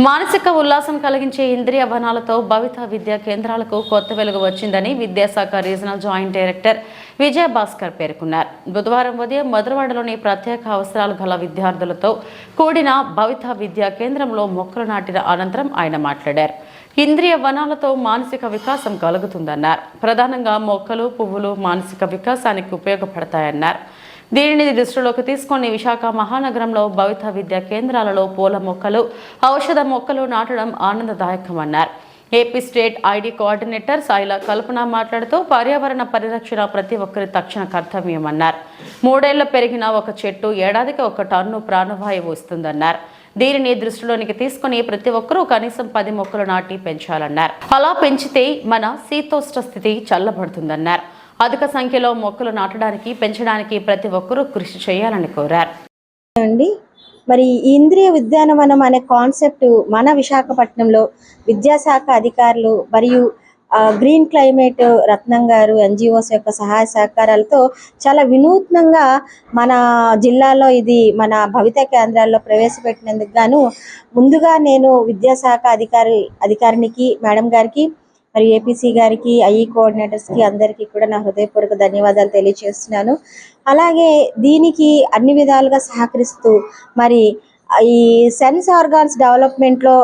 మానసిక ఉల్లాసం కలిగించే ఇంద్రియ వనాలతో భవిత విద్యా కేంద్రాలకు కొత్త వెలుగు వచ్చిందని విద్యాశాఖ రీజనల్ జాయింట్ డైరెక్టర్ విజయ భాస్కర్ పేర్కొన్నారు. బుధవారం ఉదయం మధురవాడలోని ప్రత్యేక అవసరాలు గల విద్యార్థులతో కూడిన భవిత విద్యా కేంద్రంలో మొక్కలు నాటిన అనంతరం ఆయన మాట్లాడారు. ఇంద్రియ వనాలతో మానసిక వికాసం కలుగుతుందన్నారు. ప్రధానంగా మొక్కలు, పువ్వులు మానసిక వికాసానికి ఉపయోగపడతాయన్నారు. దీనిని దృష్టిలోకి తీసుకొని విశాఖ మహానగరంలో భవిత విద్యా కేంద్రాలలో పూల మొక్కలు, ఔషధ మొక్కలు నాటడం ఆనందదాయకమన్నారు. ఏపీ స్టేట్ ఐడి కోఆర్డినేటర్ సాయిల కల్పన మాట్లాడుతూ పర్యావరణ పరిరక్షణ ప్రతి ఒక్కరి తక్షణ కర్తవ్యమన్నారు. 3 ఏళ్లు పెరిగిన ఒక చెట్టు ఏడాదికి 1 టన్ను ప్రాణవాయువు ఇస్తుందన్నారు. దీనిని దృష్టిలోనికి తీసుకుని ప్రతి ఒక్కరూ కనీసం 10 మొక్కలు నాటి పెంచాలన్నారు. అలా పెంచితే మన శీతోష్ణ స్థితి చల్లబడుతుందన్నారు. అధిక సంఖ్యలో మొక్కలు నాటడానికి పెంచడానికి ప్రతి ఒక్కరూ కృషి చేయాలని కోరారు. మరి ఇంద్రియ ఉద్యానవనం అనే కాన్సెప్ట్ మన విశాఖపట్నంలో విద్యాశాఖ అధికారులు మరియు గ్రీన్ క్లైమేట్ రత్నం గారు ఎన్జిఓస్ యొక్క సహాయ సహకారాలతో చాలా వినూత్నంగా మన జిల్లాలో ఇది మన భవిత కేంద్రాల్లో ప్రవేశపెట్టినందుకు గాను ముందుగా నేను విద్యాశాఖ అధికారికి మేడం గారికి మరి ఏపీసీ గారికి ఐఈ కోఆర్డినేటర్స్కి అందరికీ కూడా నా హృదయపూర్వక ధన్యవాదాలు తెలియజేస్తున్నాను. అలాగే దీనికి అన్ని విధాలుగా సహకరిస్తూ మరి ఈ సెన్స్ ఆర్గాన్స్ డెవలప్మెంట్లో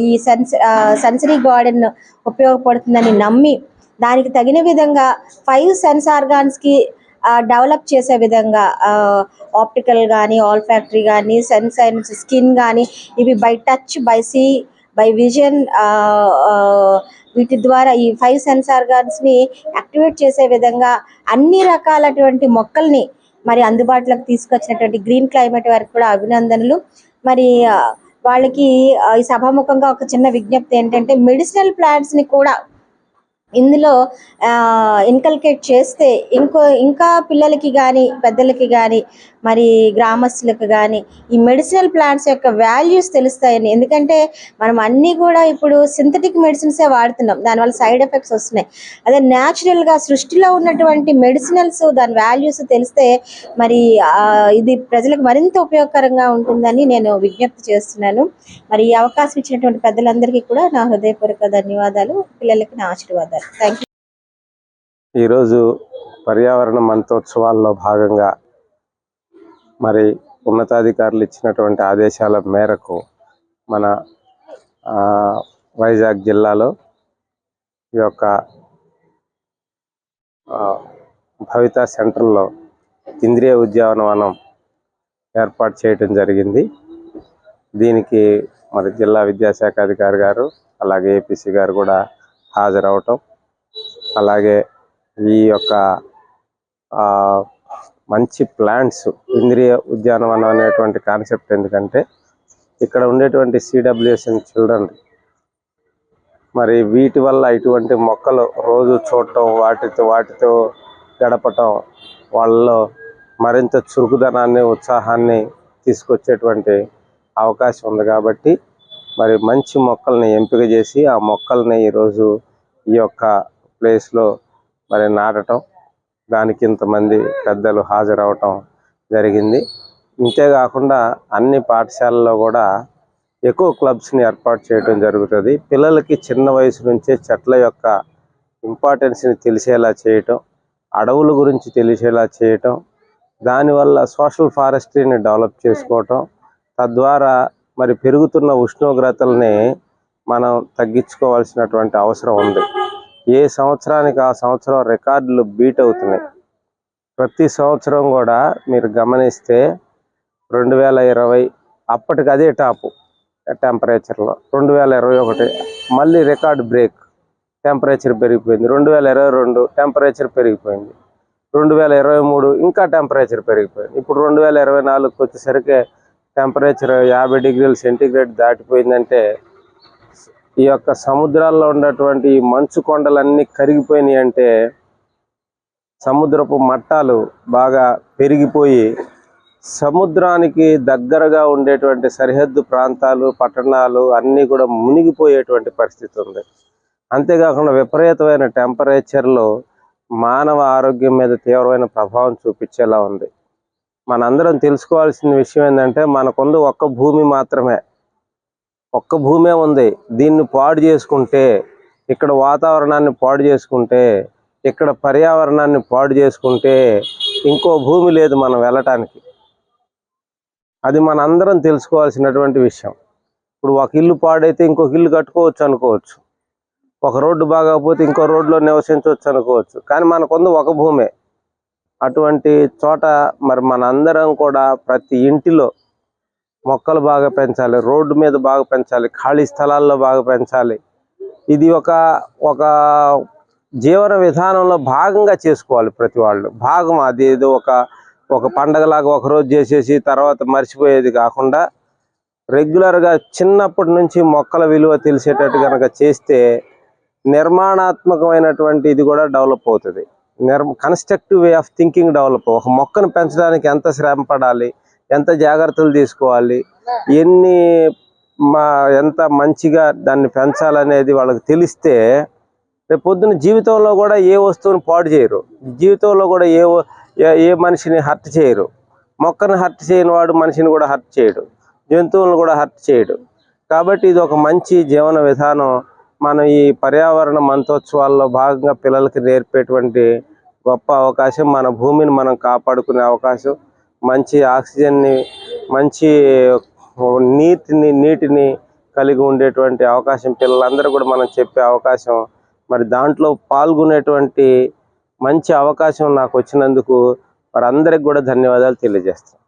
ఈ సెన్సరీ గార్డెన్ ఉపయోగపడుతుందని నమ్మి దానికి తగిన విధంగా 5 సెన్స్ ఆర్గాన్స్కి డెవలప్ చేసే విధంగా ఆప్టికల్ కానీ, ఆల్ఫాక్టరీ కానీ, సెన్స్ అండ్ స్కిన్ కానీ, ఇవి by touch, by see, by vision వీటి ద్వారా ఈ 5 సెన్స్ ఆర్గాన్స్ని యాక్టివేట్ చేసే విధంగా అన్ని రకాలటువంటి మొక్కల్ని మరి అందుబాటులోకి తీసుకొచ్చినటువంటి గ్రీన్ క్లైమేట్ వారికి కూడా అభినందనలు. మరి వాళ్ళకి ఈ సభాముఖంగా ఒక చిన్న విజ్ఞప్తి ఏంటంటే మెడిసినల్ ప్లాంట్స్ని కూడా ఇందులో ఇన్కల్కేట్ చేస్తే ఇంకా పిల్లలకి కానీ పెద్దలకి కానీ మరి గ్రామస్తులకు కానీ ఈ మెడిసినల్ ప్లాంట్స్ యొక్క వాల్యూస్ తెలుస్తాయని. ఎందుకంటే మనం అన్నీ కూడా ఇప్పుడు సింథటిక్ మెడిసిన్సే వాడుతున్నాం, దానివల్ల సైడ్ ఎఫెక్ట్స్ వస్తున్నాయి. అదే న్యాచురల్గా సృష్టిలో ఉన్నటువంటి మెడిసినల్స్ దాని వాల్యూస్ తెలిస్తే మరి ఇది ప్రజలకు మరింత ఉపయోగకరంగా ఉంటుందని నేను విజ్ఞప్తి చేస్తున్నాను. మరి ఈ అవకాశం ఇచ్చినటువంటి పెద్దలందరికీ కూడా నా హృదయపూర్వక ధన్యవాదాలు, పిల్లలకి నా ఆశీర్వాదాలు. Thank you. ఈరోజు పర్యావరణ మంత్రోత్సవాల్లో భాగంగా మరి ఉన్నతాధికారులు ఇచ్చినటువంటి ఆదేశాల మేరకు మన వైజాగ్ జిల్లాలో ఈ యొక్క భవిత సెంటర్లో ఇంద్రియ ఉద్యానవనం ఏర్పాటు చేయడం జరిగింది. దీనికి మరి జిల్లా విద్యాశాఖ అధికారి గారు అలాగే ఏపీసీ గారు కూడా హాజరవటం, అలాగే ఈ యొక్క మంచి ప్లాంట్స్ ఇంద్రియ ఉద్యానవనం అనేటువంటి కాన్సెప్ట్ ఎందుకంటే ఇక్కడ ఉండేటువంటి సిడబ్ల్యూఎస్ఎన్ చిల్డ్రన్ మరి వీటి వల్ల ఇటువంటి మొక్కలు రోజు చూడటం, వాటితో గడపటం వాళ్ళలో మరింత చురుకుదనాన్ని, ఉత్సాహాన్ని తీసుకొచ్చేటువంటి అవకాశం ఉంది. కాబట్టి మరి మంచి మొక్కల్ని ఎంపిక చేసి ఆ మొక్కల్ని ఈరోజు ఈ యొక్క ప్లేస్లో మరి నాటడం, దానికి ఇంతమంది పెద్దలు హాజరవటం జరిగింది. ఇంతేకాకుండా అన్ని పాఠశాలల్లో కూడా ఎకో క్లబ్స్ని ఏర్పాటు చేయడం జరుగుతుంది. పిల్లలకి చిన్న వయసు నుంచే చెట్ల యొక్క ఇంపార్టెన్స్ని తెలిసేలా చేయటం, అడవుల గురించి తెలిసేలా చేయటం, దానివల్ల సోషల్ ఫారెస్ట్రీని డెవలప్ చేసుకోవటం, తద్వారా మరి పెరుగుతున్న ఉష్ణోగ్రతల్ని మనం తగ్గించుకోవాల్సినటువంటి అవసరం ఉంది. ఏ సంవత్సరానికి ఆ సంవత్సరం రికార్డులు బీట్ అవుతున్నాయి. ప్రతి సంవత్సరం కూడా మీరు గమనిస్తే 2020 అప్పటికి అదే టాపు టెంపరేచర్లో, 2021 మళ్ళీ రికార్డు బ్రేక్, టెంపరేచర్ పెరిగిపోయింది. 2022 టెంపరేచర్ పెరిగిపోయింది. 2023 ఇంకా టెంపరేచర్ పెరిగిపోయింది. ఇప్పుడు 2024 వచ్చేసరికి టెంపరేచర్ 50 డిగ్రీల సెంటీగ్రేడ్ దాటిపోయిందంటే ఈ యొక్క సముద్రాల్లో ఉన్నటువంటి మంచు కొండలన్నీ కరిగిపోయినాయి. అంటే సముద్రపు మట్టాలు బాగా పెరిగిపోయి సముద్రానికి దగ్గరగా ఉండేటువంటి సరిహద్దు ప్రాంతాలు, పట్టణాలు అన్నీ కూడా మునిగిపోయేటువంటి పరిస్థితి ఉంది. అంతేకాకుండా విపరీతమైన టెంపరేచర్లో మానవ ఆరోగ్యం మీద తీవ్రమైన ప్రభావం చూపించేలా ఉంది. మనందరం తెలుసుకోవాల్సిన విషయం ఏంటంటే మనకుంది ఒక్క భూమి మాత్రమే. ఒక్క భూమే ఉంది, దీన్ని పాడు చేసుకుంటే, ఇక్కడ వాతావరణాన్ని పాడు చేసుకుంటే, ఇక్కడ పర్యావరణాన్ని పాడు చేసుకుంటే ఇంకో భూమి లేదు మనం వెళ్ళటానికి. అది మన అందరం తెలుసుకోవాల్సినటువంటి విషయం. ఇప్పుడు ఒక ఇల్లు పాడైతే ఇంకొక ఇల్లు కట్టుకోవచ్చు అనుకోవచ్చు, ఒక రోడ్డు బాగోకపోతే ఇంకో రోడ్లో నివసించవచ్చు అనుకోవచ్చు, కానీ మనకుంది ఒక భూమే. అటువంటి చోట మరి మన అందరం కూడా ప్రతి ఇంటిలో మొక్కలు బాగా పెంచాలి, రోడ్డు మీద బాగా పెంచాలి, ఖాళీ స్థలాల్లో బాగా పెంచాలి. ఇది ఒక జీవన విధానంలో భాగంగా చేసుకోవాలి ప్రతి వాళ్ళు. భాగం అది ఏదో ఒక పండగలాగా ఒకరోజు చేసేసి తర్వాత మర్చిపోయేది కాకుండా రెగ్యులర్గా చిన్నప్పటి నుంచి మొక్కల విలువ తెలిసేటట్టు కనుక చేస్తే నిర్మాణాత్మకమైనటువంటి ఇది కూడా డెవలప్ అవుతుంది. Constructive way of thinking develop. ఒక మొక్కను పెంచడానికి ఎంత శ్రమ పడాలి, ఎంత జాగ్రత్తలు తీసుకోవాలి, ఎంత మంచిగా దాన్ని పెంచాలనేది వాళ్ళకి తెలిస్తే రేపు పొద్దున జీవితంలో కూడా ఏ వస్తువుని పాడు చేయరు, జీవితంలో కూడా ఏ మనిషిని హర్ట్ చేయరు. మొక్కను హర్ట్ చేయని వాడు మనిషిని కూడా హర్ట్ చేయడు, జంతువులను కూడా హర్ట్ చేయడు. కాబట్టి ఇది ఒక మంచి జీవన విధానం. మనం ఈ పర్యావరణ మంత్రోత్సవాల్లో భాగంగా పిల్లలకి నేర్పేటువంటి గొప్ప అవకాశం, మన భూమిని మనం కాపాడుకునే అవకాశం, మంచి ఆక్సిజన్ని, మంచి నీటిని కలిగి ఉండేటువంటి అవకాశం పిల్లలందరూ కూడా మనం చెప్పే అవకాశం. మరి దాంట్లో పాల్గొనేటువంటి మంచి అవకాశం నాకు వచ్చినందుకు మరి అందరికి కూడా ధన్యవాదాలు తెలియజేస్తాను.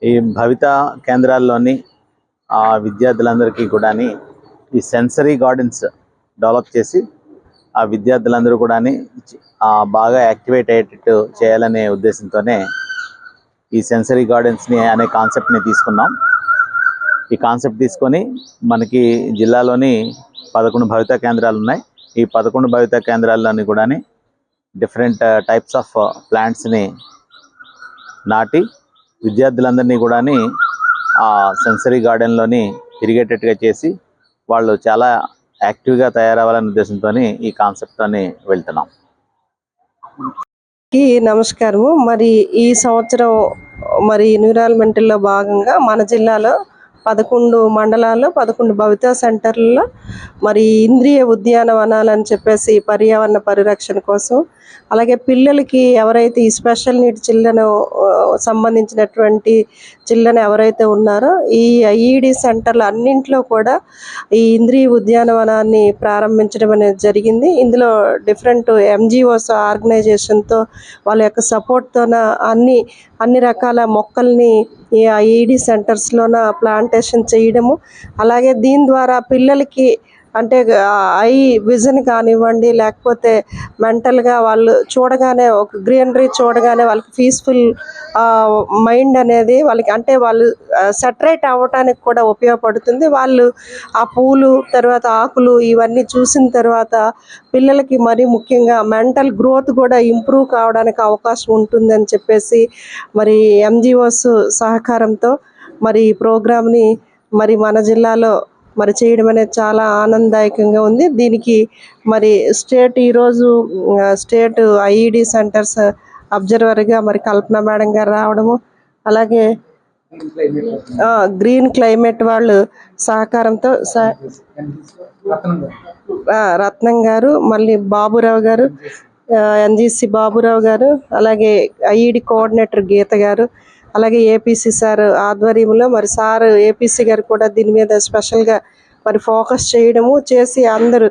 ఈ భవిత కేంద్రాల్లోని విద్యార్థులందరికీ కూడా ఈ సెన్సరీ గార్డెన్స్ డెవలప్ చేసి ఆ విద్యార్థులందరూ కూడా బాగా యాక్టివేట్ అయ్యేటట్టు చేయాలనే ఉద్దేశంతోనే ఈ సెన్సరీ గార్డెన్స్ని అనే కాన్సెప్ట్ని తీసుకున్నాం. ఈ కాన్సెప్ట్ తీసుకొని మనకి జిల్లాలోని 11 భవిత కేంద్రాలు ఉన్నాయి. ఈ 11 భవిత కేంద్రాల్లోని కూడా డిఫరెంట్ టైప్స్ ఆఫ్ ప్లాంట్స్ని నాటి విద్యార్థులందరినీ కూడా ఆ సెన్సరీ గార్డెన్లోని తిరిగేటట్టుగా చేసి వాళ్ళు చాలా యాక్టివ్గా తయారవ్వాలనే ఉద్దేశంతో ఈ కాన్సెప్ట్తోని వెళ్తున్నాం. నమస్కారము. మరి ఈ సంవత్సరం మరి ఎన్విరాన్మెంట్లో భాగంగా మన జిల్లాలో 11 మండలాల్లో 11 భవితా సెంటర్లలో మరి ఇంద్రియ ఉద్యానవనాలని చెప్పేసి పర్యావరణ పరిరక్షణ కోసం, అలాగే పిల్లలకి ఎవరైతే ఈ స్పెషల్ నీడ్ చిల్డ్రన్ సంబంధించినటువంటి చిల్డ్రన్ ఎవరైతే ఉన్నారో ఈ ఐఈడి సెంటర్లు అన్నింటిలో కూడా ఈ ఇంద్రియ ఉద్యానవనాన్ని ప్రారంభించడం అనేది జరిగింది. ఇందులో డిఫరెంట్ ఎంజిఓస్ ఆర్గనైజేషన్తో వాళ్ళ యొక్క సపోర్ట్తోన అన్ని రకాల మొక్కల్ని ఈ ఐఈడి సెంటర్స్లోన ప్లాంటేషన్ చేయడము, అలాగే దీని ద్వారా పిల్లలకి అంటే ఐ విజన్ కానివ్వండి, లేకపోతే మెంటల్గా వాళ్ళు చూడగానే ఒక గ్రీనరీ చూడగానే వాళ్ళకి పీస్ఫుల్ మైండ్ అనేది వాళ్ళకి అంటే వాళ్ళు సెటరేట్ అవ్వటానికి కూడా ఉపయోగపడుతుంది. వాళ్ళు ఆ పూలు తర్వాత ఆకులు ఇవన్నీ చూసిన తర్వాత పిల్లలకి మరీ ముఖ్యంగా మెంటల్ గ్రోత్ కూడా ఇంప్రూవ్ కావడానికి అవకాశం ఉంటుందని చెప్పేసి మరి ఎంజిఓస్ సహకారంతో మరి ఈ ప్రోగ్రామ్ని మరి మన జిల్లాలో మరి చేయడం అనేది చాలా ఆనందదాయకంగా ఉంది. దీనికి మరి ఈరోజు స్టేట్ ఐఈడి సెంటర్స్ అబ్జర్వర్గా మరి కల్పన మేడం గారు రావడము, అలాగే గ్రీన్ క్లైమేట్ వాళ్ళు సహకారంతో రత్నం గారు, మళ్ళీ బాబురావు గారు, ఎన్జిసి బాబురావు గారు, అలాగే ఐఈడి కోఆర్డినేటర్ గీత గారు, అలాగే ఏపీసీ సార్ ఆధ్వర్యంలో మరి సార్ ఏపీసీ గారు కూడా దీని మీద స్పెషల్గా మరి ఫోకస్ చేయడము చేసి అందరూ